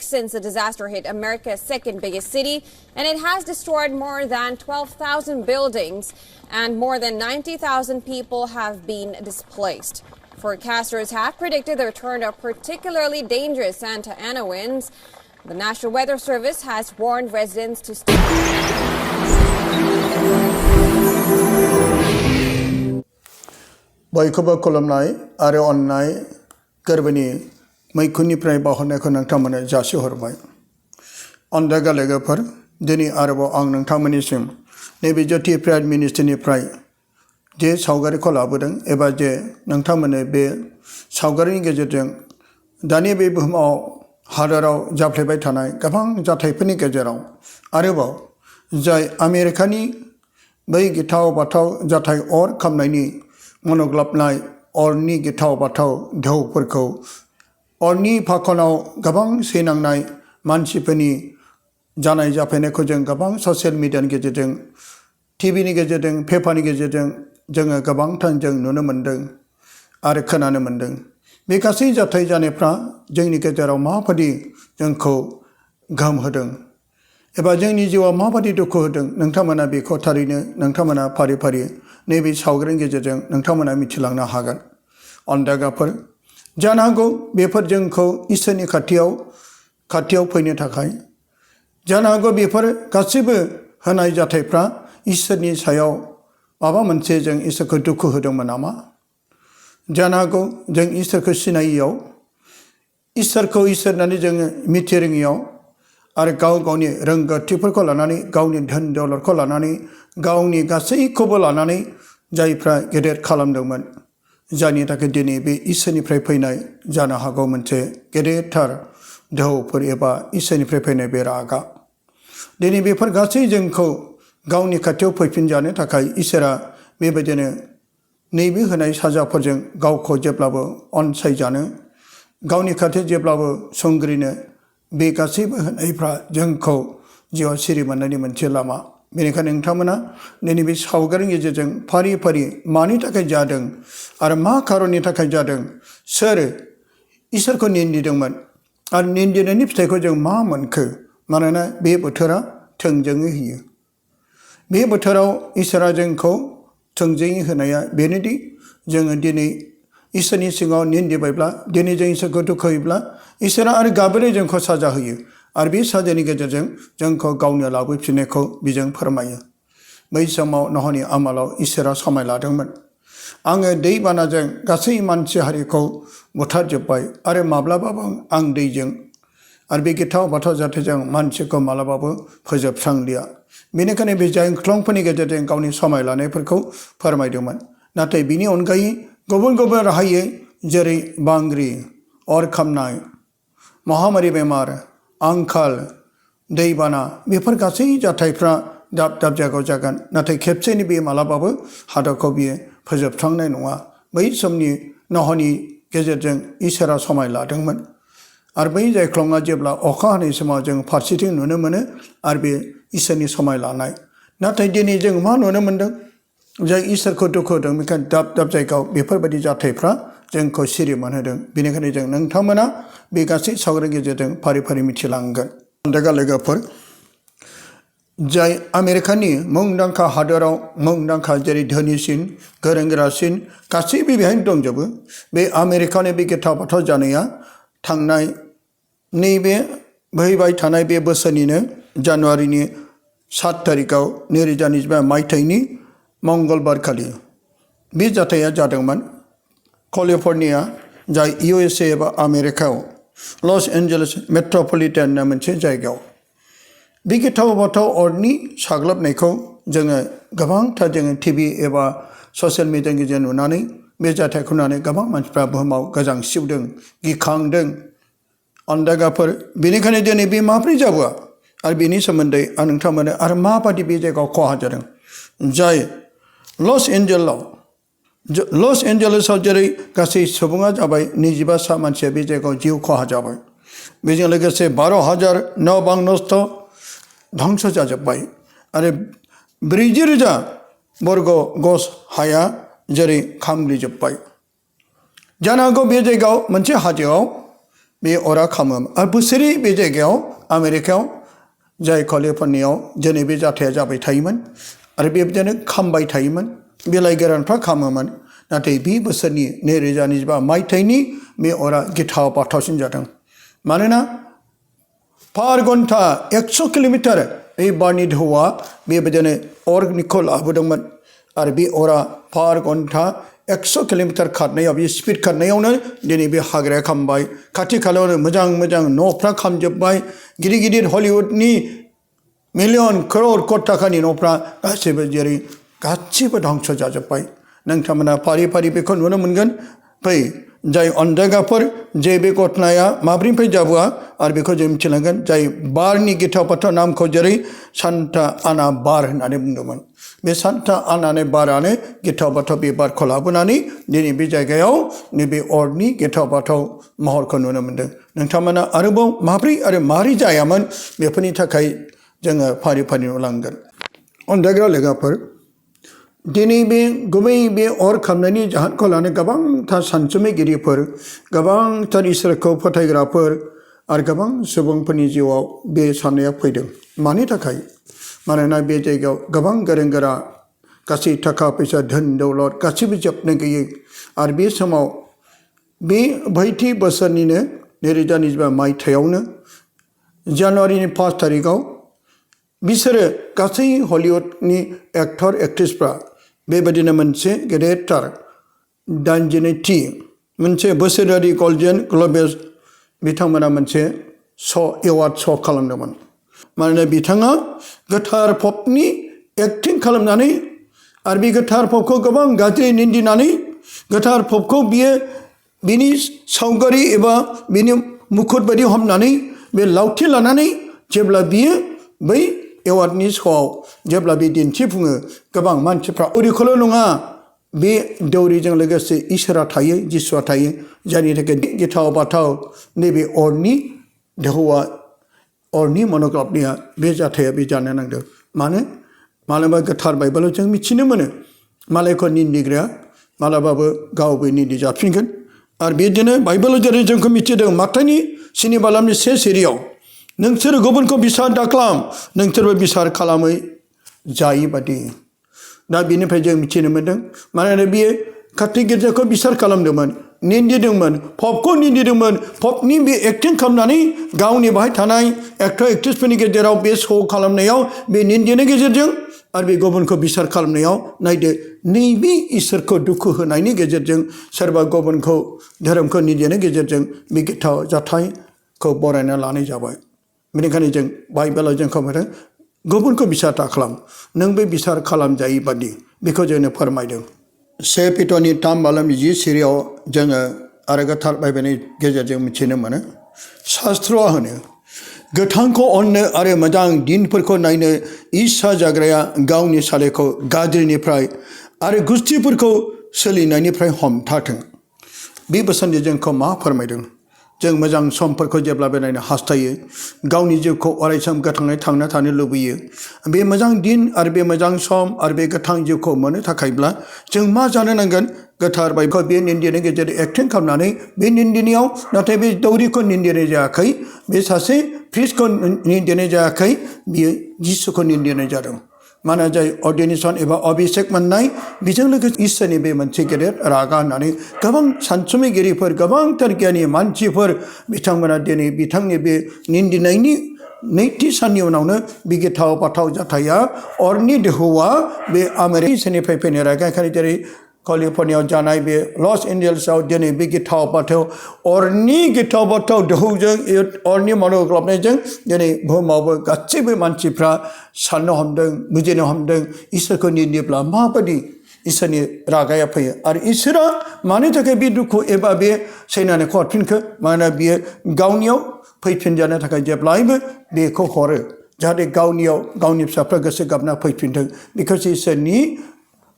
since the disaster hit America's second biggest city, and it has destroyed more than 12,000 buildings and more than 90,000 people have been displaced. Forecasters have predicted the return of particularly dangerous Santa Ana winds. The National Weather Service has warned residents to stay. Boykoba kolomnai are onnai gerbani मैखुननिफ्राय बावहरनायखौ नोंथांमोननो जासिहरबाय अन्दागा लोगोफोर दिनै आरोबाव आं नोंथांमोननिसिम नैबे जथि prime मिनिस्टारनिफ्राय जे सावगारिखौ लाबोदों एबा जे नोंथांमोननो बे सावगारिनि गेजेरजों दानि बे बुहुमाव हादराव जाफ्लेबाय थानाय गोबां जाथायफोरनि गेजेराव आरोबाव जाय आमेरिकानि बै गिथाव बाथाव जाथाय अर खामनायनि मनग्लाबनाय अरनि गिथाव बाथाव ढौफोरखौ अरनि फाखनाव गोबां सैनांनाय मानसिफोरनि जानाय जाफैनायखौ जों गोबां ससियेल मिडियानि गेजेरजों टिभिनि गेजेरजों पेपारनि गेजेरजों जोङो गोबांथार जों नुनो मोन्दों आरो खोनानो मोन्दों बे गासै जाथाय जानायफ्रा जोंनि गेजेराव माबादि जोंखौ गोहोम होदों एबा जोंनि जिउआव माबादि दुखु होदों नोंथांमोना बेखौ थारैनो नोंथांमोना फारि फारि नैबे सावगारिनि गेजेरजों नोंथांमोना मिथिलांनो हागोन अन्दागाफोर जानो हागौ बेफोर जोंखौ इसोरनि खाथियाव फैनो थाखाय जानो हागौ बेफोर गासैबो होनाय जाथायफ्रा इसोरनि सायाव माबा मोनसे जों इसोरखौ दुखु होदोंमोन नामा जानो हागौ जों इसोरखौ सिनायियाव इसोरखौ इसोर होननानै जोङो मिथिरोङियाव आरो गावनि रोंगौथिफोरखौ लानानै गावनि धोन दौलतखौ लानानै गावनि गासैखौबो लानानै जायफ्रा गेदेर खालामदोंमोन जायनि थाखाय दिनै बे इसोरनिफ्राय फैनाय जानो हागौ मोनसे गेदेरथार ढौफोर एबा इसोरनिफ्राय फैनाय बे रागा दिनै बेफोर गासै जोंखौ गावनि खाथियाव फैफिनजानो थाखाय इसोरा बेबायदिनो नैबे होनाय साजाफोरजों गावखौ जेब्लाबो अनसायजानो गावनि खाथियाव जेब्लाबो संग्रिनो बे गासैबो होनायफ्रा जोंखौ जिउआव सिरि मोननायनि मोनसे लामा बेनिखायनो नोंथांमोना दिनै बे सावगारिनि गेजेरजों फारि फारि मानि थाखाय जादों आरो मा खारननि थाखाय जादों सोर इसोरखौ निन्दिदोंमोन आरो निन्दिनायनि फिथाइखौ जों मा मोनखो मानोना बे बोथोरा थोंजोङै होयो बे बोथोराव इसोरा जोंखौ थोंजोङै होनाया बेनोदि जोङो दिनै इसोरनि सिगाङाव निन्दिबायब्ला दिनै जों इसोरखौ दुखु होयोब्ला इसोरा आरो गाबोरै जोंखौ साजा होयो आरो बे साजानि गेजेरजों जोंखौ गावनो लाबोफिननायखौ बिजों फोरमायो बै समाव नहनि आमालाव इसोरा समाय लादोंमोन आङो दैबानाजों गासै मानसि हारिखौ बुथारजोब्बाय आरो माब्लाबाबो आं दैजों आरो बे गिथाव बाथाव जाथायजों मानसिखौ मालाबाबो फोजोबस्रांलिया बेनिखायनो बे जायख्लंफोरनि गेजेरजों गावनि समाय लानायफोरखौ फोरमायदोंमोन नाथाय बिनि अनगायै गुबुन गुबुन राहायै जेरै बांग्रि अर खामनाय महामारि बेमार आंखाल दैबाना बेफोर गासै जाथायफ्रा दाब दाब जायगायाव जागोन नाथाय खेबसेनि बे मालाबाबो हादरखौ बियो फोजोबस्रांनाय नङा बै समनि नहनि गेजेरजों इसोरा समाय लादोंमोन आरो बै जायख्लङा जेब्ला अखा हानाय समाव जों फारसेथिं नुनो मोनो आरो बे इसोरनि समाय लानाय नाथाय दिनै जों मा नुनो मोन्दों जाय इसोरखौ दुखु होदों बेखायनो दाब दाब जायगायाव बेफोरबायदि जाथायफ्रा जोंखौ सिरि मोनहोदों बेनिखायनो जों नोंथांमोना बे गासै सावगारिनि गेजेरजों फारि फारि मिथिलांगोन अन्दागा लोगोफोर जाय आमेरिकानि मुंदांखा हादराव मुंदांखा जेरै धोनिसिन गोरों गोरासिन गासैबो बेहायनो दंजोबो बे आमेरिकानि बे गिथाव बाथाव जानाया थांनाय नैबे बोहैबाय थानाय बे बोसोरनिनो जानुवारिनि 7 तारिखआव 2025 मायथाइनि मंगलबारखालि बे जाथाया जादोंमोन केलिफर्निया जाय USA एबा आमेरिकायाव लस एन्जेलेस मेट्रपलिटन होननाय मोनसे जायगायाव बे गिथाव बाथाव अरनि साग्लोबनायखौ जोङो गोबांथार जोङो टिभि एबा ससियेल मिडियानि गेजेरजों नुनानै बे जाथायखौ नुनानै गोबां मानसिफ्रा बुहुमाव गोजांस्रिवदों गिखांदों अन्दागाफोर बेनिखायनो दिनै बे माब्रै जाबोआ आरो बेनि सोमोन्दै आं नोंथांमोननो आरो माबादि बे जायगायाव खहा जादों जाय लस एन्जेलेसआव जेरै गासै सुबुङा जाबाय 25 मानसिया बे जायगायाव जिउ खहा जाबाय बेजों लोगोसे 12,000 न' बां नस्थ' धंस जाजोब्बाय आरो 40,000 बर्ग गज हाया जेरै खामग्लिजोब्बाय जानो हागौ बे जायगायाव मोनसे हाजोआव बे अरा खामोमोन आरो बोसोरै बे जायगायाव आमेरिकायाव जाय केलिफर्नियायाव दिनै बे जाथाया जाबाय थायोमोन आरो बेबायदिनो खामबाय थायोमोन बिलाइ गोरानफ्रा खामोमोन नाथाय बे बोसोरनि 2025 मायथाइनि बे अरा गिथाव बाथावसिन जादों मानोना पार घन्टा 100 किलोमिटार बे बारनि दोहौआ बेबायदिनो अरनिखौ लाबोदोंमोन आरो बे अरा पार घन्टा 100 किलोमिटार खारनायाव बे स्पिड खारनायावनो दिनै बे हाग्राया खामबाय खाथि खालायावनो मोजां मोजां न'फ्रा खामजोब्बाय गिदिर गिदिर हलिउडनि मिलियन क'ट थाखानि न'फ्रा गासैबो जेरै गासैबो धंस जाजोब्बाय नोंथांमोना फारि फारि बेखौ नुनो मोनगोन फै जाय अनजायगाफोर जे बे घटनाया माब्रैनिफ्राय जाबोआ आरो बेखौ जों मिथिलांगोन जाय बारनि गिथाव बाथाव नामखौ जेरै सान्ता आना बार होननानै बुंदोंमोन बे सान्ता आनानि बारानो गिथाव बाथाव बे बारखौ लाबोनानै दिनै बे जायगायाव नैबे अरनि गिथाव बाथाव महरखौ नुनो मोनदों नोंथांमोना आरोबाव माब्रै आरो मारै जायामोन बेफोरनि थाखाय जोङो फारि फारि नुलांगोन अनजायग्रा लोगोफोर दिनै बे गुबै बे अर खामनायनि जाहोनखौ लानानै गोबांथार सानसुमैगिरिफोर गोबांथार इसोरखौ फोथायग्राफोर आरो गोबां सुबुंफोरनि जिउआव बे साननाया फैदों मानि थाखाय मानोना बे जायगायाव गोबां गोरों गोरा गासै थाखा फैसा धोन दौलत गासैबो जोबनो गैयै आरो बे समाव बे बैथि बोसोरनिनो 2025 मायथाइयावनो जानुवारिनि 5 थारिखआव बिसोरो गासै हलिउडनि एक्टर एक्ट्रेसफ्रा बेबायदिनो मोनसे गेदेरथार 82 मोनसे बोसोरारि गल्डेन ग्ल'बेस बिथांमोना मोनसे एवार्ड श' खालामदोंमोन मानोना बिथाङा गोथार पपनि एक्टिं खालामनानै आरो बे गोथार पपखौ गोबां गाज्रि निन्दिनानै गोथार पपखौ बियो बिनि सावगारि एबा बिनि मुकुट बायदि हमनानै बे लावथि लानानै जेब्ला बियो बै एवार्डनि श'आव जेब्ला बे दिन्थिफुङो गोबां मानसिफ्रा ओरैखौल' नङा बे दौरिजों लोगोसे इसोरा थायो जिसुआ थायो जायनि थाखाय गिथाव बाथाव नैबे अरनि दोहौआ अरनि मन'ग्राफनिया बे जाथाया बे जानो नांदों मानोबा गोथार बाइबेलाव जों मिथिनो मोनो मालायखौ निन्दिग्राया मालाबाबो गावबो निन्दि जाफिनगोन आरो बिदिनो बाइबेलाव जेरै जोंखौ मिथिदों माथाइनि 7 सिरियाव नोंसोर गुबुनखौ बिसार दाखालाम नोंसोरबो बिसार खालामै जायै बादि दा बेनिफ्राय जों मिथिनो मोनदों मानोना बियो काटि गिर्जाखौ बिसार खालामदोंमोन निन्दिदोंमोन पपखौ निन्दिदोंमोन पपनि बे एक्टिं खालामनानै गावनि बाहाय थानाय एक्टर एक्ट्रेसफोरनि गेजेराव बे श' खालामनायाव बे निन्दिनि गेजेरजों आरो बे गुबुनखौ बिसार खालामनायाव नायदो नैबे इसोरखौ दुखु होनायनि गेजेरजों सोरबा गुबुनखौ धोरोमखौ निन्दिनि गेजेरजों बे गिथाव जाथायखौ बरायना लानाय जाबाय बेनिखायनो जों बाइबेलाव जोंखौ मोनदों गुबुनखौ बिसार दाखालाम नोंबो बिसार खालामजायै बादि बेखौ जोंनो फोरमायदों 1 पिटरनि 3 सिरियाव जोङो आरो गोथार बाइबेलनि गेजेरजों मिथिनो मोनो शास्त्रआ होनो गोथांखौ अननो आरो मोजां दिनफोरखौ नायनो इस्सा जाग्राया गावनि सालेखौ गाज्रिनिफ्राय आरो गुस्थिफोरखौ सोलिनायनिफ्राय हमथाथों बे बोसोनजों जोंखौ मा फोरमायदों जों मोजां समफोरखौ जेब्लाबो नायनो हास्थायो गावनि जिउखौ अरायसम गोथाङै थांना थानो लुबैयो बे मोजां दिन आरो बे मोजां सम आरो बे गोथां जिउखौ मोननो थाखायब्ला जों मा जानो नांगोन गोथार बाइबेलखौ बे निन्दिनि गेजेरजों एक्टिं खालामनानै बे निन्दिनियाव नाथाय बे दौरिखौ निन्दिनाय जायाखै बे सासे प्रिस्टखौ निन्दिनाय जायाखै बियो जिसुखौ निन्दिनाय जादों मानोना जाय अर्डिनेसन एबा अभिषेक मोननाय बेजों लोगोसे इसोरनि बे मोनसे गेदेर रागा होननानै गोबां सानसुमैगिरिफोर गोबांथार गियानि मानसिफोर बिथांमोना दिनै बिथांनि बे निन्दिनायनि नैथि साननि उनावनो बे गिथाव बाथाव जाथाया अरनि दोहौआ बे आमेरिकानिफ्राय फैनाय रागायखारि जेरै केलिफर्नियायाव जानाय बे लस एन्जेल्सआव दिनै बे गिथाव बाथाव अरनि गिथाव बाथाव दोहौजों अरनि मन'ग्लाबनायजों दिनै बुहुमावबो गासैबो मानसिफ्रा साननो हमदों बुजिनो हमदों इसोरखौ निन्दिब्ला माबायदि इसोरनि रागाया फैयो आरो इसोरा मानि थाखाय बे दुखु एबा बे सैनानैखौ हरफिनखो मानोना बियो गावनियाव फैफिनजानो थाखाय जेब्लायबो बेखौ हरो जाहाथे गावनियाव गावनि फिसाफ्रा गोसो गाबना फैफिनथों बेखौसो इसोरनि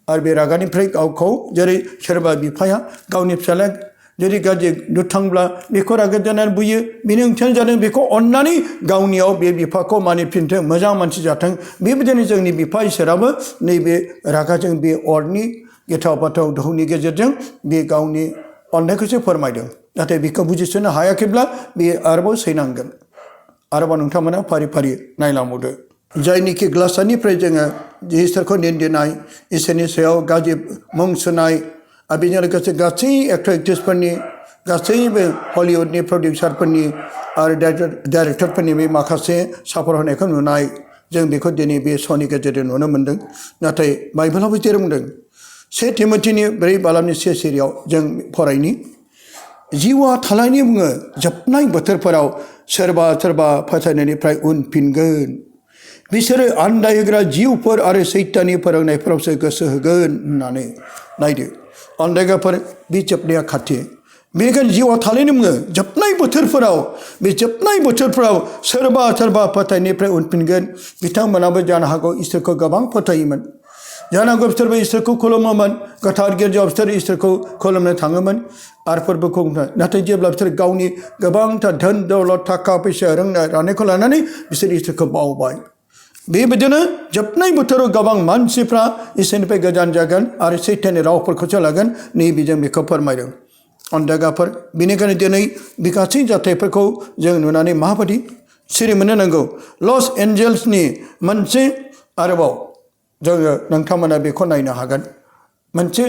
आरो बे रागानिफ्राय गावखौ जेरै सोरबा बिफाया गावनि फिसाला जुदि गाज्रि दुथांब्ला बेखौ रागा जानानै बुयो बेनि ओंथियानो जादों बेखौ अननानै गावनियाव बे बिफाखौ मानिफिनथों मोजां मानसि जाथों बेबायदिनो जोंनि बिफा इसोराबो नैबे रागाजों बे अरनि गिथाव बाथाव दोहौनि गेजेरजों बे गावनि अननायखौसो फोरमायदों नाथाय बेखौ बुजिस'नो हायाखैब्ला बे आरोबाव सैनांगोन आरोबाव नोंथांमोना फारि फारि नायलांबावदो जायनिखि ग्लासारनिफ्राय जोङो इसोरखौ निन्दिनाय इसोरनि सायाव गाज्रि मुं सुनाय आरो बेजों लोगोसे गासै एक्टर एक्ट्रेसफोरनि गासैबो हलिउडनि प्रडिउसारफोरनि आरो डाइरेक्टरफोरनि बे माखासे सापर्ट होनायखौ नुनाय जों बेखौ दिनै बे श'नि गेजेरजों नुनो मोन्दों नाथाय बाइबेलावबो जेरै बुंदों 1 तिमथिनि 4 बालामनि 1 सिरियाव जों फरायनि जिउआ थालायनि बुङो जोबनाय बोथोरफोराव सोरबा सोरबा फोथायनायनिफ्राय उनफिनगोन बिसोरो आन्दायहोग्रा जिउफोर आरो सैताननि फोरोंनायफोरावसो गोसो होगोन होननानै नायदो आन्दायग्राफोर बे जोबनाया खाथि बेनिखायनो जिउआ थालायनो बुङो जोबनाय बोथोरफोराव बे जोबनाय बोथोरफोराव सोरबा सोरबा फोथायनायनिफ्राय उनफिनगोन बिथांमोनाबो जानो हागौ इसोरखौ गोबां फोथायोमोन जानो हागौ बिसोरबो इसोरखौ खुलुमोमोन गोथार गिर्जायाव बिसोर इसोरखौ खुलुमनो थाङोमोन आरो फोरबोखौ नाथाय जेब्ला बिसोर गावनि गोबांथार धोन दौलत थाखा फैसा रोंनाय रानायखौ लानानै बिसोर इसोरखौ बावबाय बेबायदिनो जोबनाय बोथोराव गोबां मानसिफ्रा इसोरनिफ्राय गोजान जागोन आरो सैताननि रावफोरखौसो लागोन नैबे जों बेखौ फोरमायदों अन्दायग्राफोर बेनिखायनो दिनै बे गासै जाथायफोरखौ जों नुनानै माबायदि सिरि मोननो नांगौ लस एन्जेल्सनि मोनसे आरोबाव जोङो नोंथांमोना बेखौ नायनो हागोन मोनसे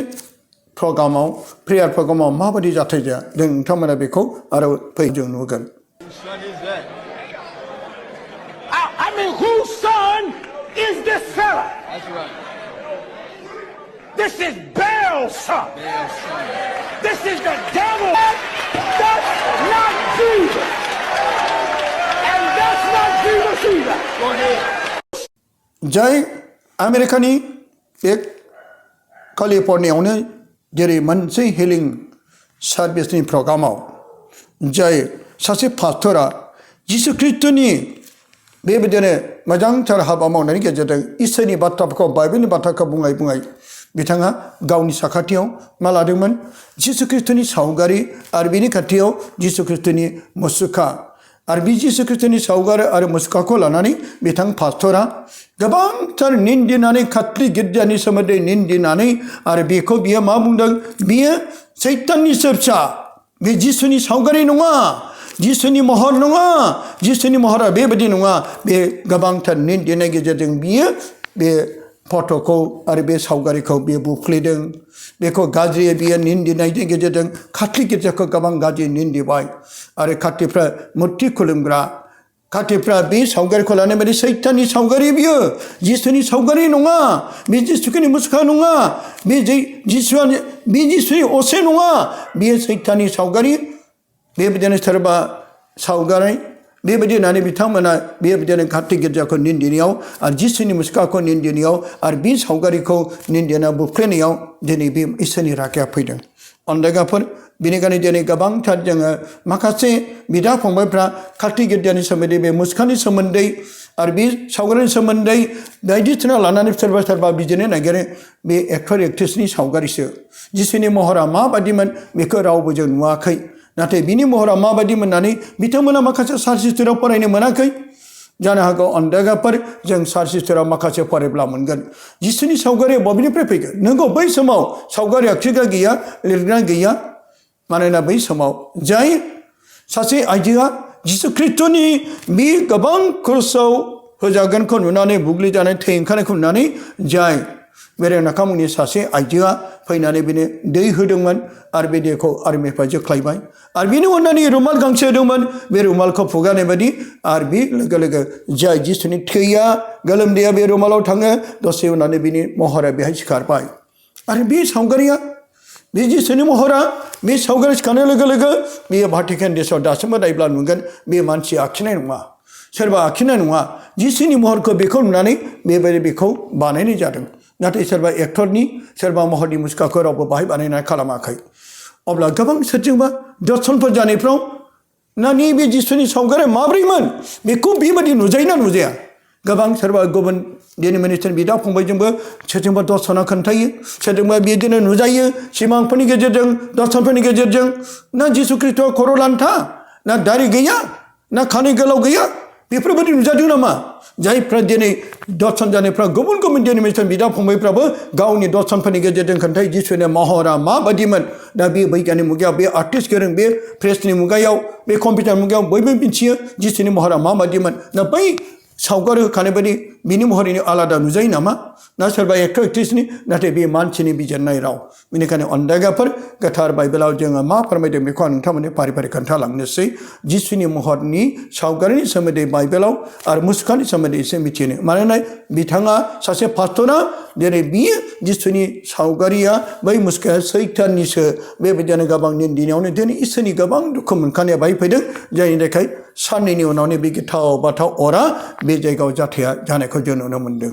प्रग्रामाव प्रेयार प्रग्रामाव माबायदि जाथाय जाया जों नोंथांमोना बेखौ आरो जों नुगोन I mean, whose son is this fella? That's right. This is Baal's son. Baal's son. This is the devil. That's not Jesus. And that's not Jesus either. Go ahead. जाय आमेरिकानि एक केलिफर्नियावनो जेरै मोनसे हिलिं सार्भिसनि प्रग्रामाव जाय सासे पास्टरा जिसु ख्रिस्टनि बेबायदिनो मोजांथार हाबा मावनायनि गेजेरजों इसोरनि बाथ्राफोरखौ बाइबेलनि बाथ्राखौ बुङै बुङै बिथाङा गावनि साखाथियाव मा लादोंमोन जिसु ख्रिस्टनि सावगारि आरो बिनि खाथियाव जिसु ख्रिस्टनि मुसुखा आरो बे जिसु ख्रिस्टनि सावगारि आरो मुसुखाखौ लानानै बिथां पास्टरा गोबांथार निन्दिनानै खाथ्रि गिर्जानि सोमोन्दै निन्दिनानै आरो बेखौ बियो मा बुंदों बियो सैताननि फिसा बे जिसुनि सावगारि नङा जिसुनि महर नङा जिसुनि महरा बेबायदि नङा बे गोबांथार निन्दिनायनि गेजेरजों बियो बे फट'खौ आरो बे सावगारिखौ बियो बुफ्लेदों बेखौ गाज्रियै बियो निन्दिनायनि गेजेरजों खाथि गिर्जाखौ गोबां गाज्रि निन्दिबाय आरो खाथिफ्रा मुर्ति खुलुमग्रा खाथिफ्रा बे सावगारिखौ लानाय बायदि सैताननि सावगारि बियो जिसुनि सावगारि नङा बे जिसुनि मुसुखा नङा बे जिसुनि असे नङा बेयो सैताननि सावगारि बेबायदिनो सोरबा सावगारि बेबायदि होननानै बिथांमोना बेबायदिनो खाथि गिर्जाखौ निन्दिनायाव आरो जिसुनि मुसुखाखौ निन्दिनायाव आरो बे सावगारिखौ निन्दिनायाव बुफ्लेनायाव दिनै बे इसोरनि रागाया फैदों अन्दायग्राफोर बेनिखायनो दिनै गोबांथार जोङो माखासे बिदा फंबायफ्रा खाथि गिर्जानि सोमोन्दै बे मुसुखानि सोमोन्दै आरो बे सावगारिनि सोमोन्दै बायदिसिना लानानै सोरबा सोरबा बिदिनो नागिरो बे एक्टर एक्ट्रेसनि सावगारिसो जिसुनि महरा माबादिमोन बेखौ रावबो जों नुवाखै नाथाय बिनि महरा माबायदि मोननानै बिथांमोना माखासे सार्च हिस्टरियाव फरायनो मोनाखै जानो हागौ अन्दायग्राफोर जों सार्च हिस्टरियाव माखासे फरायब्ला मोनगोन जिसुनि सावगारिया बबेनिफ्राय फैगोन नोंगौ बै समाव सावगारि आखिग्रा गैया लिरग्रा गैया मानोना बै समाव जाय सासे आइजोआ जिसु ख्रिस्टनि बे गोबां क्रसआव होजागोनखौ नुनानै बुग्लिजानाय थै ओंखारनायखौ नुनानै जाय बेरेनाखा मुंनि सासे आइजोआ फैनानै बेनो दै होदोंमोन आरो बे दैखौ आर्मिनिफ्राय जोख्लायबाय आरो बेनि उनाव रुमाल गांसे होदोंमोन बे रुमालखौ फुगारनाय बायदि आरो बे लोगो लोगो जाय जिसुनि थैया गोलोमदैया बे रुमालाव थाङो दसे उनावनो बिनि महरा बेहाय सिखारबाय आरो बे सावगारिया बे जिसुनि महरा बे सावगारि सिखारनाय लोगो लोगो बेयो भाटिकान देशआव दासिमबो नायब्ला नुगोन बे मानसिया आखिनाय नङा सोरबा आखिनाय नङा जिसुनि महरखौ बेखौ नुनानै बेबायदि बेखौ बानायनाय जादों नाथाय सोरबा एक्टरनि सोरबा महरनि मुसुखाखौ रावबो बाहाय बानायनाय खालामाखै अब्ला गोबां सोरजोंबा दर्शनफोर जानायफ्राव ना नैबे जिसुनि सावगारिया माब्रैमोन बेखौ बेबायदि नुजायोना नुजाया गोबां सोरबा गुबुन डिनोमिनेसन बिदा फंबायजोंबो सोरजोंबा दर्शना खोन्थायो सोरजोंबा बिदिनो नुजायो सिमांफोरनि गेजेरजों दर्शनफोरनि गेजेरजों ना जिसु ख्रिस्ट'आ खर' लान्था ना दारि गैया ना खानाय गोलाव गैया बेफोरबायदि नुजादों नामा जायफ्रा दिनै दर्शन जानायफ्रा गुबुन गुबुन डिनोमिनेसन बिदा फंबायफ्राबो गावनि दर्शनफोरनि गेजेरजों खोन्थायो जिसुनि महरा माबादिमोन दा बे बैग्यानिक मुगायाव बे आर्टिस्ट गोरों बे प्रेसनि मुगायाव बे कम्पिउटार मुगायाव बयबो मिथियो जिसुनि महरा माबादिमोन दा बै सावगारि होखानाय बायदि बिनि महरैनो आलादा नुजायो नामा ना सोरबा एक्टर एक्ट्रिसनि नाथाय बे मानसिनि बिजिरनाय राव बेनिखायनो अनदायग्राफोर गोथार बाइबेलाव जोङो मा फोरमायदों बेखौ आं नोंथांमोननो फारि फारि खोन्थालांनोसै जिसुनि महरनि सावगारिनि सोमोन्दै बाइबेलाव आरो मुसुखानि सोमोन्दै एसे मिथिनो मानोना बिथाङा सासे पास्टरा दिनै बियो जिसुनि सावगारिया बै मुसुखाया सैताननिसो बेबायदिनो गोबां दिनावनो दिनै इसोरनि गोबां दुखु मोनखानाया बाहाय फैदों जायनि थाखाय साननैनि उनावनो बे गिथाव बाथाव अरा बे जायगायाव जाथाया जानायखौ जों नुनो मोनदों